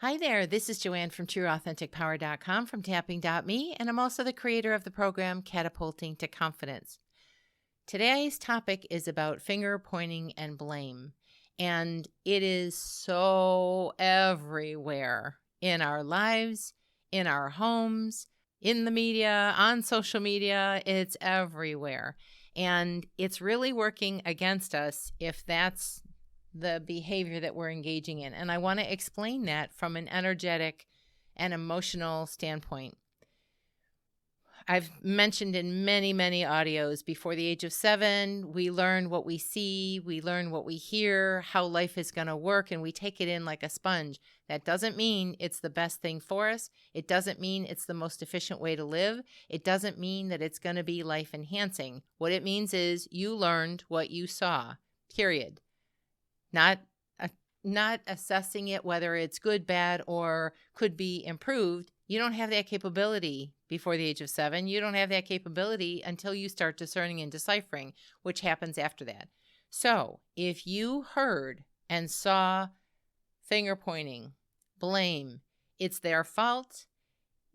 Hi there, this is Joanne from TrueAuthenticPower.com from Tapping.me, and I'm also the creator of the program Catapulting to Confidence. Today's topic is about finger pointing and blame, and it is so everywhere in our lives, in our homes, in the media, on social media. It's everywhere, and it's really working against us if that's the behavior that we're engaging in. And I want to explain that from an energetic and emotional standpoint. I've mentioned in many, many audios, before the age of 7, we learn what we see, we learn what we hear, how life is going to work, and we take it in like a sponge. That doesn't mean it's the best thing for us. It doesn't mean it's the most efficient way to live. It doesn't mean that it's going to be life enhancing. What it means is you learned what you saw, period. Not assessing it whether it's good, bad, or could be improved. You don't have that capability before the age of 7. You don't have that capability until you start discerning and deciphering, which happens after that. So if you heard and saw finger pointing, blame, it's their fault,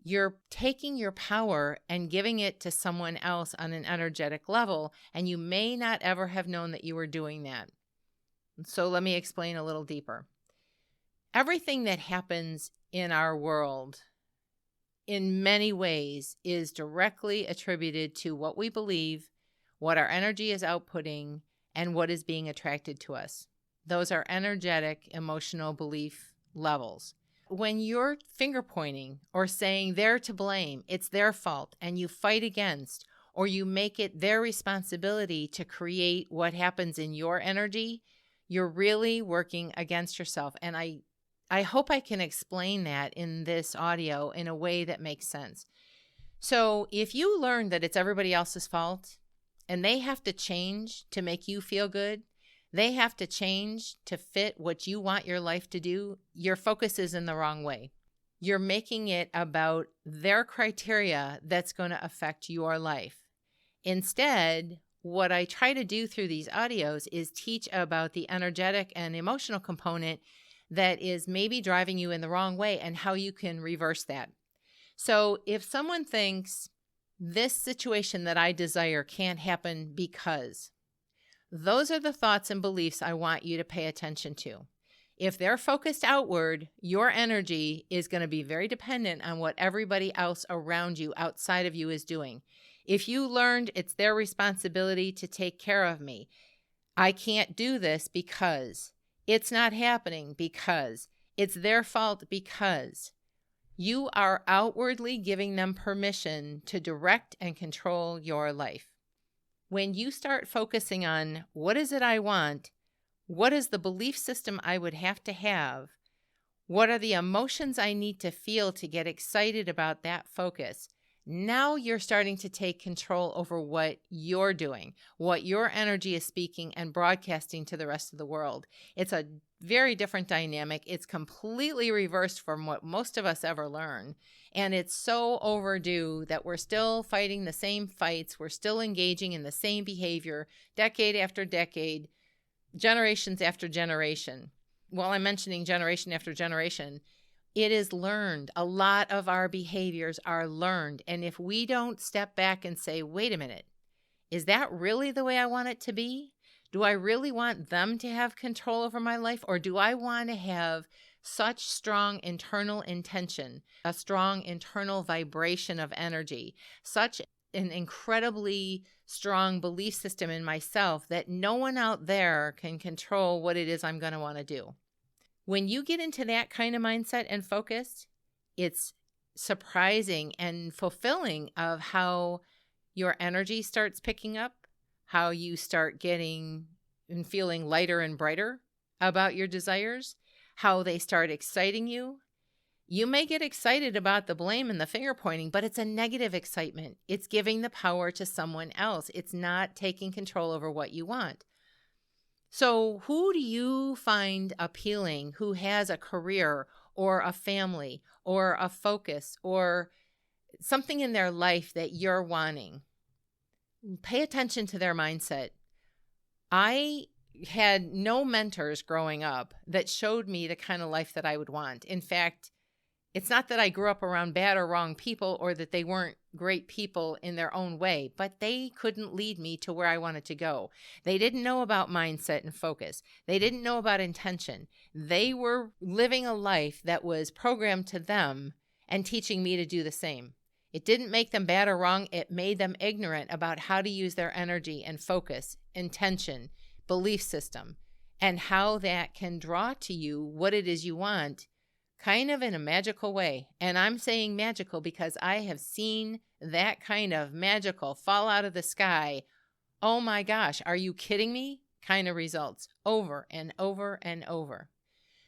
you're taking your power and giving it to someone else on an energetic level, and you may not ever have known that you were doing that. So let me explain a little deeper. Everything that happens in our world, in many ways, is directly attributed to what we believe, what our energy is outputting, and what is being attracted to us. Those are energetic, emotional belief levels. When you're finger pointing or saying they're to blame, it's their fault, and you fight against, or you make it their responsibility to create what happens in your energy, you're really working against yourself. And I hope I can explain that in this audio in a way that makes sense. So if you learn that it's everybody else's fault and they have to change to make you feel good, they have to change to fit what you want your life to do, your focus is in the wrong way. You're making it about their criteria that's going to affect your life. Instead, what I try to do through these audios is teach about the energetic and emotional component that is maybe driving you in the wrong way and how you can reverse that. So if someone thinks this situation that I desire can't happen because, those are the thoughts and beliefs I want you to pay attention to. If they're focused outward, your energy is going to be very dependent on what everybody else around you, outside of you, is doing. If you learned it's their responsibility to take care of me, I can't do this because, it's not happening because, it's their fault because, you are outwardly giving them permission to direct and control your life. When you start focusing on what is it I want, what is the belief system I would have to have, what are the emotions I need to feel to get excited about that focus, now you're starting to take control over what you're doing, what your energy is speaking and broadcasting to the rest of the world. It's a very different dynamic. It's completely reversed from what most of us ever learn. And it's so overdue that we're still fighting the same fights. We're still engaging in the same behavior, decade after decade, generations after generation. While I'm mentioning generation after generation, it is learned. A lot of our behaviors are learned. And if we don't step back and say, wait a minute, is that really the way I want it to be? Do I really want them to have control over my life? Or do I want to have such strong internal intention, a strong internal vibration of energy, such an incredibly strong belief system in myself that no one out there can control what it is I'm going to want to do? When you get into that kind of mindset and focus, it's surprising and fulfilling of how your energy starts picking up, how you start getting and feeling lighter and brighter about your desires, how they start exciting you. You may get excited about the blame and the finger pointing, but it's a negative excitement. It's giving the power to someone else. It's not taking control over what you want. So who do you find appealing, who has a career or a family or a focus or something in their life that you're wanting? Pay attention to their mindset. I had no mentors growing up that showed me the kind of life that I would want. In fact, it's not that I grew up around bad or wrong people or that they weren't great people in their own way, but they couldn't lead me to where I wanted to go. They didn't know about mindset and focus. They didn't know about intention. They were living a life that was programmed to them and teaching me to do the same. It didn't make them bad or wrong. It made them ignorant about how to use their energy and focus, intention, belief system, and how that can draw to you what it is you want, kind of in a magical way. And I'm saying magical because I have seen that kind of magical fall out of the sky. Oh my gosh, are you kidding me? Kind of results over and over and over.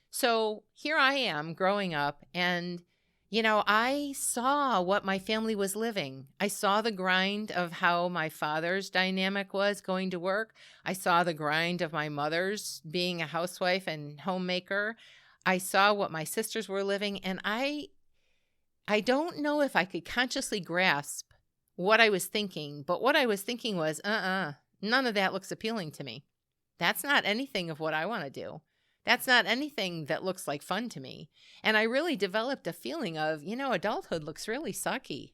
So here I am growing up, and I saw what my family was living. I saw the grind of how my father's dynamic was going to work. I saw the grind of my mother's being a housewife and homemaker. I saw what my sisters were living, and I don't know if I could consciously grasp what I was thinking, but what I was thinking was, none of that looks appealing to me. That's not anything of what I want to do. That's not anything that looks like fun to me. And I really developed a feeling of, adulthood looks really sucky.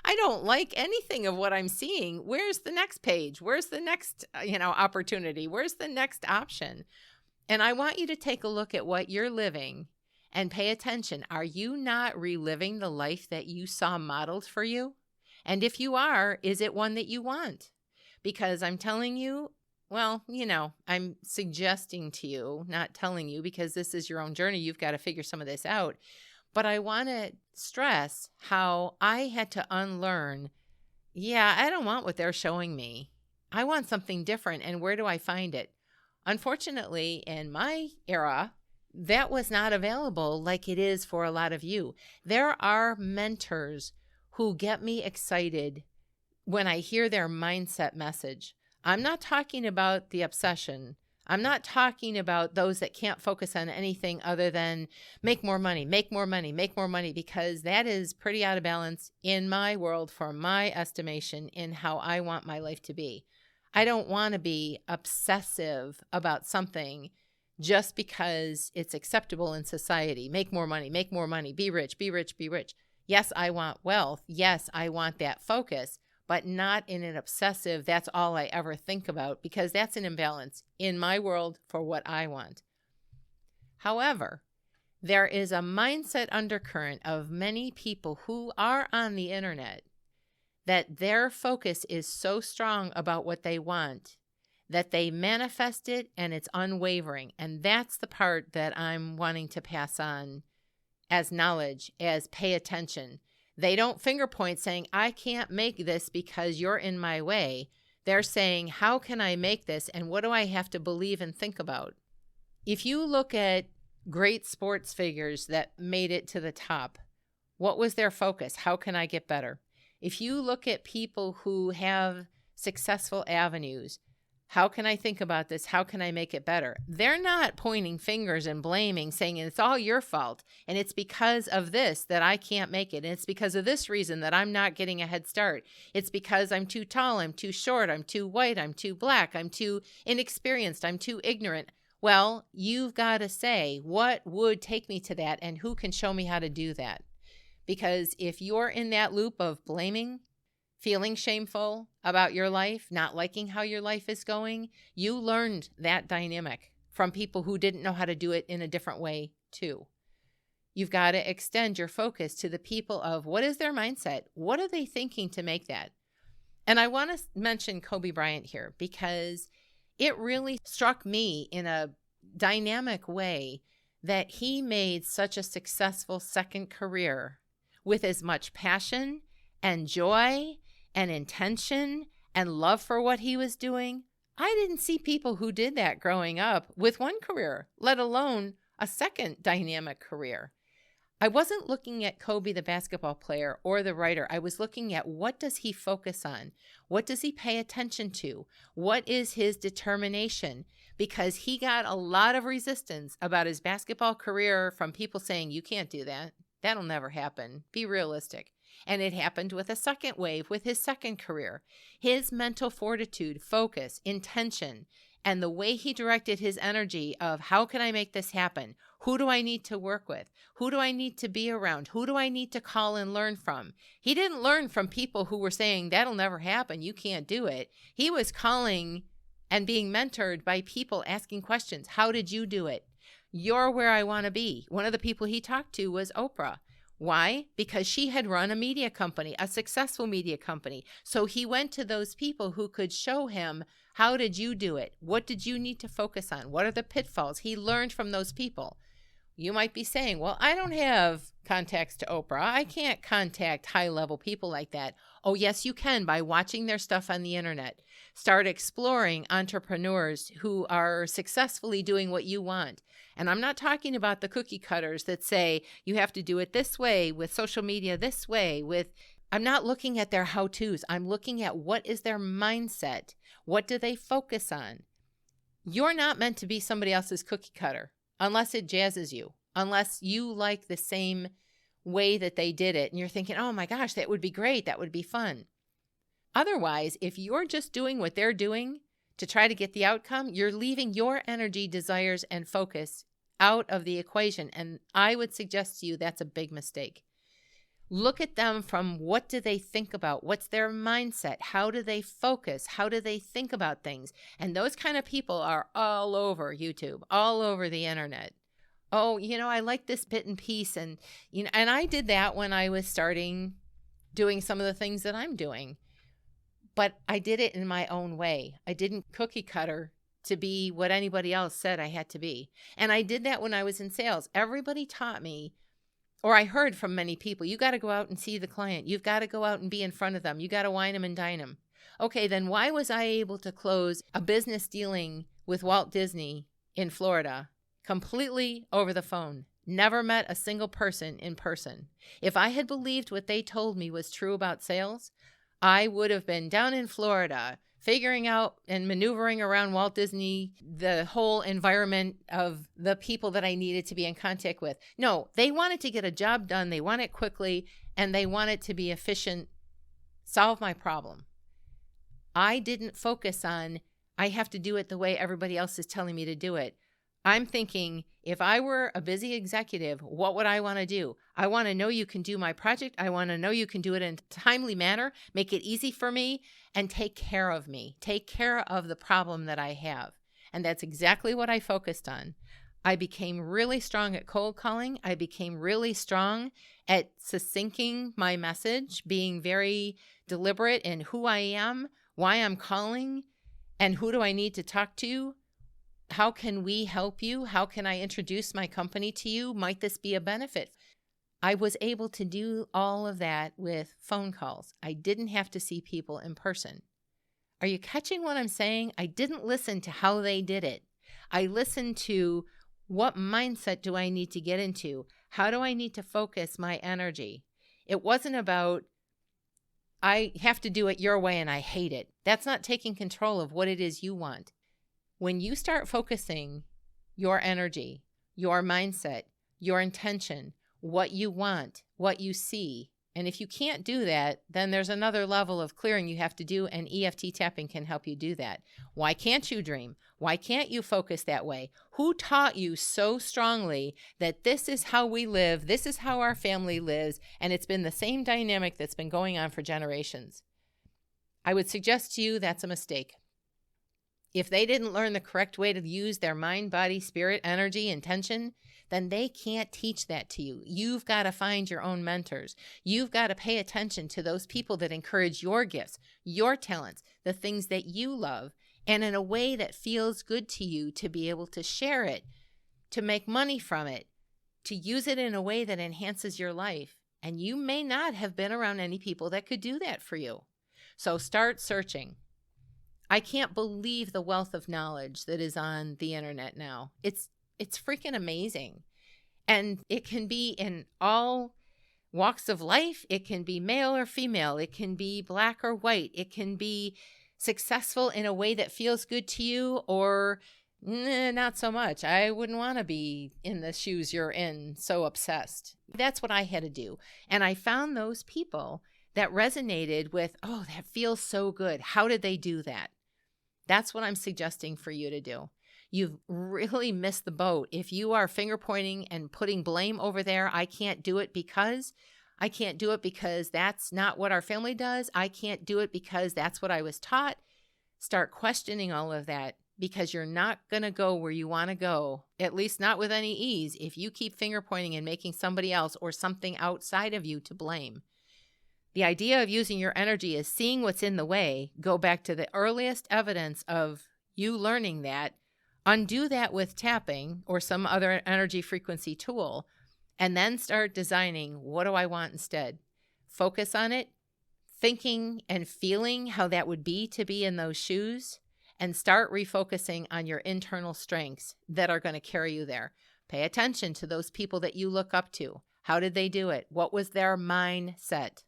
I don't like anything of what I'm seeing. Where's the next page? Where's the next, opportunity? Where's the next option? And I want you to take a look at what you're living and pay attention. Are you not reliving the life that you saw modeled for you? And if you are, is it one that you want? Because I'm telling you, well, I'm suggesting to you, not telling you, because this is your own journey. You've got to figure some of this out. But I want to stress how I had to unlearn, I don't want what they're showing me. I want something different. And where do I find it? Unfortunately, in my era, that was not available like it is for a lot of you. There are mentors who get me excited when I hear their mindset message. I'm not talking about the obsession. I'm not talking about those that can't focus on anything other than make more money, make more money, make more money, because that is pretty out of balance in my world for my estimation in how I want my life to be. I don't want to be obsessive about something just because it's acceptable in society. Make more money, be rich, be rich, be rich. Yes, I want wealth. Yes, I want that focus, but not in an obsessive, that's all I ever think about, because that's an imbalance in my world for what I want. However, there is a mindset undercurrent of many people who are on the internet that their focus is so strong about what they want that they manifest it and it's unwavering. And that's the part that I'm wanting to pass on as knowledge, as pay attention. They don't finger point saying, I can't make this because you're in my way. They're saying, how can I make this? And what do I have to believe and think about? If you look at great sports figures that made it to the top, what was their focus? How can I get better? If you look at people who have successful avenues, how can I think about this? How can I make it better? They're not pointing fingers and blaming, saying it's all your fault, and it's because of this that I can't make it, and it's because of this reason that I'm not getting a head start. It's because I'm too tall, I'm too short, I'm too white, I'm too black, I'm too inexperienced, I'm too ignorant. Well, you've got to say, what would take me to that, and who can show me how to do that? Because if you're in that loop of blaming, feeling shameful about your life, not liking how your life is going, you learned that dynamic from people who didn't know how to do it in a different way too. You've got to extend your focus to the people of what is their mindset? What are they thinking to make that? And I want to mention Kobe Bryant here because it really struck me in a dynamic way that he made such a successful second career with as much passion and joy and intention and love for what he was doing. I didn't see people who did that growing up with one career, let alone a second dynamic career. I wasn't looking at Kobe, the basketball player, or the writer. I was looking at what does he focus on? What does he pay attention to? What is his determination? Because he got a lot of resistance about his basketball career from people saying, you can't do that. That'll never happen. Be realistic. And it happened with a second wave with his second career. His mental fortitude, focus, intention, And the way he directed his energy of how can I make this happen? Who do I need to work with? Who do I need to be around? Who do I need to call and learn from? He didn't learn from people who were saying, that'll never happen. You can't do it. He was calling and being mentored by people asking questions. How did you do it? You're where I want to be. One of the people he talked to was Oprah. Why? Because she had run a media company, a successful media company. So he went to those people who could show him, how did you do it? What did you need to focus on? What are the pitfalls? He learned from those people. You might be saying, well, I don't have contacts to Oprah. I can't contact high-level people like that. Oh, yes, you can by watching their stuff on the internet. Start exploring entrepreneurs who are successfully doing what you want. And I'm not talking about the cookie cutters that say you have to do it this way with social media, this way with, I'm not looking at their how-tos. I'm looking at what is their mindset. What do they focus on? You're not meant to be somebody else's cookie cutter unless it jazzes you, unless you like the same way that they did it. And you're thinking, oh my gosh, that would be great. That would be fun. Otherwise, if you're just doing what they're doing to try to get the outcome, you're leaving your energy, desires, and focus out of the equation. And I would suggest to you that's a big mistake. Look at them from what do they think about? What's their mindset? How do they focus? How do they think about things? And those kind of people are all over YouTube, all over the internet. Oh, I like this bit and piece. And, and I did that when I was starting doing some of the things that I'm doing. But I did it in my own way. I didn't cookie cutter to be what anybody else said I had to be. And I did that when I was in sales. Everybody taught me, or I heard from many people, you got to go out and see the client. You've got to go out and be in front of them. You got to wine them and dine them. Okay, then why was I able to close a business dealing with Walt Disney in Florida completely over the phone? Never met a single person in person. If I had believed what they told me was true about sales, I would have been down in Florida figuring out and maneuvering around Walt Disney, the whole environment of the people that I needed to be in contact with. No, they wanted to get a job done. They want it quickly, and they want it to be efficient, solve my problem. I didn't focus on, I have to do it the way everybody else is telling me to do it. I'm thinking, if I were a busy executive, what would I want to do? I want to know you can do my project. I want to know you can do it in a timely manner, make it easy for me, and take care of me. Take care of the problem that I have. And that's exactly what I focused on. I became really strong at cold calling. I became really strong at succincting my message, being very deliberate in who I am, why I'm calling, and who do I need to talk to. How can we help you? How can I introduce my company to you? Might this be a benefit? I was able to do all of that with phone calls. I didn't have to see people in person. Are you catching what I'm saying? I didn't listen to how they did it. I listened to what mindset do I need to get into? How do I need to focus my energy? It wasn't about, I have to do it your way and I hate it. That's not taking control of what it is you want. When you start focusing your energy, your mindset, your intention, what you want, what you see, and if you can't do that, then there's another level of clearing you have to do, and EFT tapping can help you do that. Why can't you dream? Why can't you focus that way? Who taught you so strongly that this is how we live, this is how our family lives, and it's been the same dynamic that's been going on for generations? I would suggest to you that's a mistake. If they didn't learn the correct way to use their mind, body, spirit, energy, intention, then they can't teach that to you. You've got to find your own mentors. You've got to pay attention to those people that encourage your gifts, your talents, the things that you love, and in a way that feels good to you to be able to share it, to make money from it, to use it in a way that enhances your life. And you may not have been around any people that could do that for you. So start searching. I can't believe the wealth of knowledge that is on the internet now. It's freaking amazing. And it can be in all walks of life. It can be male or female. It can be black or white. It can be successful in a way that feels good to you, or not so much. I wouldn't want to be in the shoes you're in, so obsessed. That's what I had to do. And I found those people that resonated with, oh, that feels so good. How did they do that? That's what I'm suggesting for you to do. You've really missed the boat. If you are finger pointing and putting blame over there, I can't do it because that's not what our family does. I can't do it because that's what I was taught. Start questioning all of that, because you're not going to go where you want to go, at least not with any ease, if you keep finger pointing and making somebody else or something outside of you to blame. The idea of using your energy is seeing what's in the way, go back to the earliest evidence of you learning that, undo that with tapping or some other energy frequency tool, and then start designing, what do I want instead? Focus on it, thinking and feeling how that would be to be in those shoes, and start refocusing on your internal strengths that are going to carry you there. Pay attention to those people that you look up to. How did they do it? What was their mindset?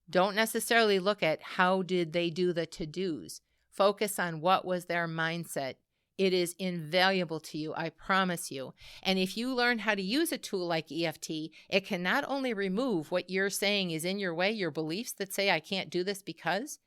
Don't necessarily look at how did they do the to-dos. Focus on what was their mindset. It is invaluable to you, I promise you. And if you learn how to use a tool like EFT, it can not only remove what you're saying is in your way, your beliefs that say, I can't do this because,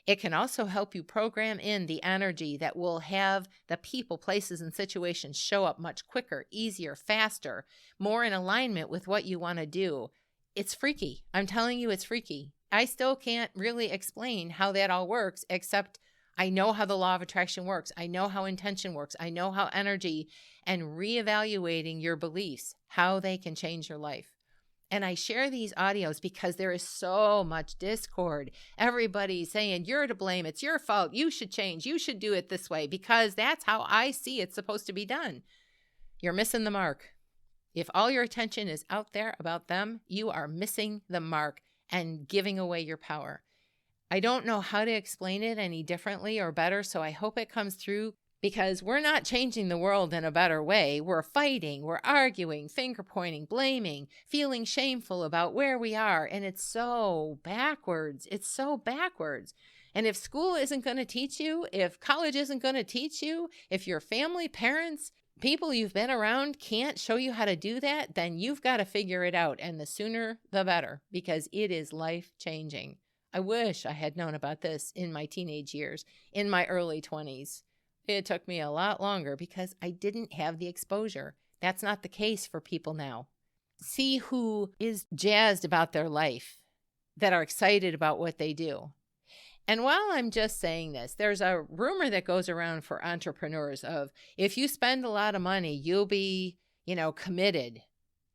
it can also help you program in the energy that will have the people, places, and situations show up much quicker, easier, faster, more in alignment with what you want to do. It's freaky. I'm telling you, it's freaky. I still can't really explain how that all works, except I know how the law of attraction works. I know how intention works. I know how energy and reevaluating your beliefs, how they can change your life. And I share these audios because there is so much discord. Everybody's saying, you're to blame. It's your fault. You should change. You should do it this way because that's how I see it's supposed to be done. You're missing the mark. If all your attention is out there about them, you are missing the mark and giving away your power. I don't know how to explain it any differently or better, so I hope it comes through, because we're not changing the world in a better way. We're fighting, we're arguing, finger pointing, blaming, feeling shameful about where we are, and it's so backwards. It's so backwards. And if school isn't going to teach you, if college isn't going to teach you, if your family, parents, people you've been around can't show you how to do that, then you've got to figure it out, and the sooner the better, because it is life-changing. I wish I had known about this in my teenage years, in my early 20s. It took me a lot longer because I didn't have the exposure. That's not the case for people now. See who is jazzed about their life, that are excited about what they do. And while I'm just saying this, there's a rumor that goes around for entrepreneurs of, if you spend a lot of money, you'll be, committed.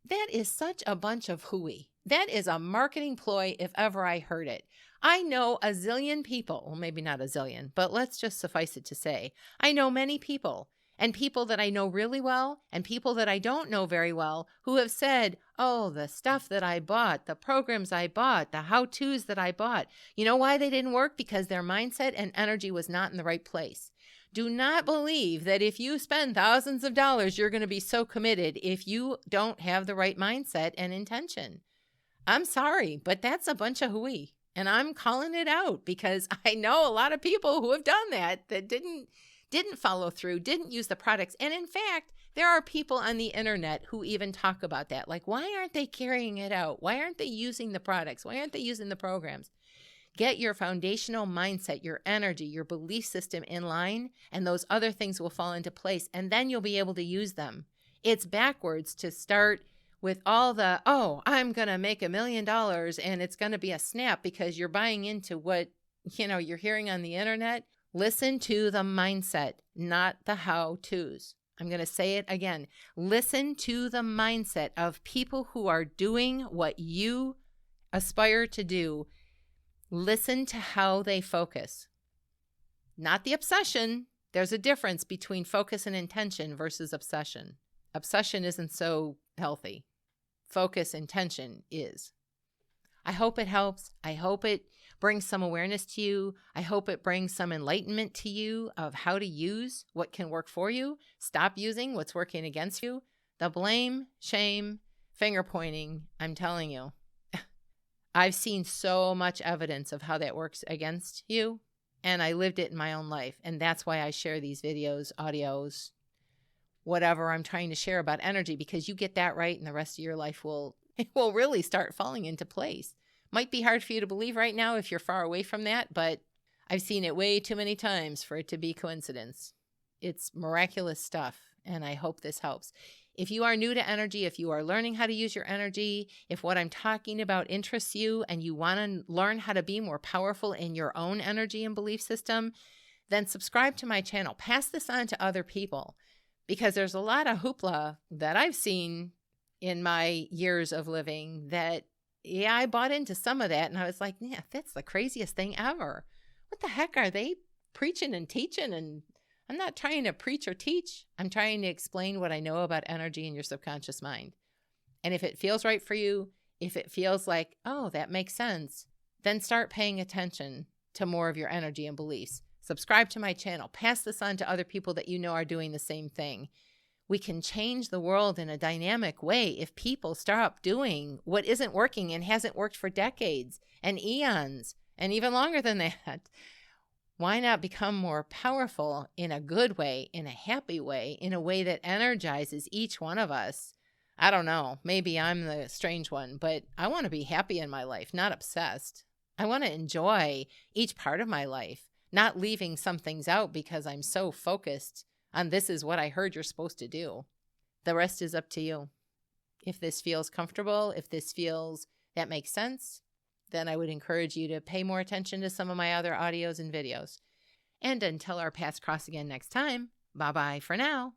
That is such a bunch of hooey. That is a marketing ploy if ever I heard it. I know a zillion people, well, maybe not a zillion, but let's just suffice it to say, I know many people, and people that I know really well, and people that I don't know very well, who have said, oh, the stuff that I bought, the programs I bought, the how-tos that I bought, you know why they didn't work? Because their mindset and energy was not in the right place. Do not believe that if you spend thousands of dollars, you're going to be so committed if you don't have the right mindset and intention. I'm sorry, but that's a bunch of hooey. And I'm calling it out because I know a lot of people who have done that didn't follow through, didn't use the products. And in fact, there are people on the internet who even talk about that. Like, why aren't they carrying it out? Why aren't they using the products? Why aren't they using the programs? Get your foundational mindset, your energy, your belief system in line, and those other things will fall into place. And then you'll be able to use them. It's backwards to start with all the, oh, I'm going to make $1 million and it's going to be a snap because you're buying into what, you're hearing on the internet. Listen to the mindset, not the how-tos. I'm going to say it again. Listen to the mindset of people who are doing what you aspire to do. Listen to how they focus. Not the obsession. There's a difference between focus and intention versus obsession. Obsession isn't so healthy. Focus, intention is. I hope it helps. I hope it brings some awareness to you. I hope it brings some enlightenment to you of how to use what can work for you. Stop using what's working against you. The blame, shame, finger pointing, I'm telling you. I've seen so much evidence of how that works against you, and I lived it in my own life. And that's why I share these videos, audios, whatever I'm trying to share about energy, because you get that right and the rest of your life will really start falling into place. Might be hard for you to believe right now if you're far away from that, but I've seen it way too many times for it to be coincidence. It's miraculous stuff, and I hope this helps. If you are new to energy, if you are learning how to use your energy, if what I'm talking about interests you and you want to learn how to be more powerful in your own energy and belief system, then subscribe to my channel. Pass this on to other people, because there's a lot of hoopla that I've seen in my years of living that, yeah, I bought into some of that, and I was like, yeah, that's the craziest thing ever. What the heck are they preaching and teaching? And I'm not trying to preach or teach. I'm trying to explain what I know about energy in your subconscious mind. And if it feels right for you, if it feels like, oh, that makes sense, then start paying attention to more of your energy and beliefs. Subscribe to my channel. Pass this on to other people that you know are doing the same thing. We can change the world in a dynamic way if people stop doing what isn't working and hasn't worked for decades and eons and even longer than that. Why not become more powerful in a good way, in a happy way, in a way that energizes each one of us? I don't know. Maybe I'm the strange one, but I want to be happy in my life, not obsessed. I want to enjoy each part of my life, not leaving some things out because I'm so focused on this is what I heard you're supposed to do. The rest is up to you. If this feels comfortable, if this feels that makes sense, then I would encourage you to pay more attention to some of my other audios and videos. And until our paths cross again next time, bye-bye for now.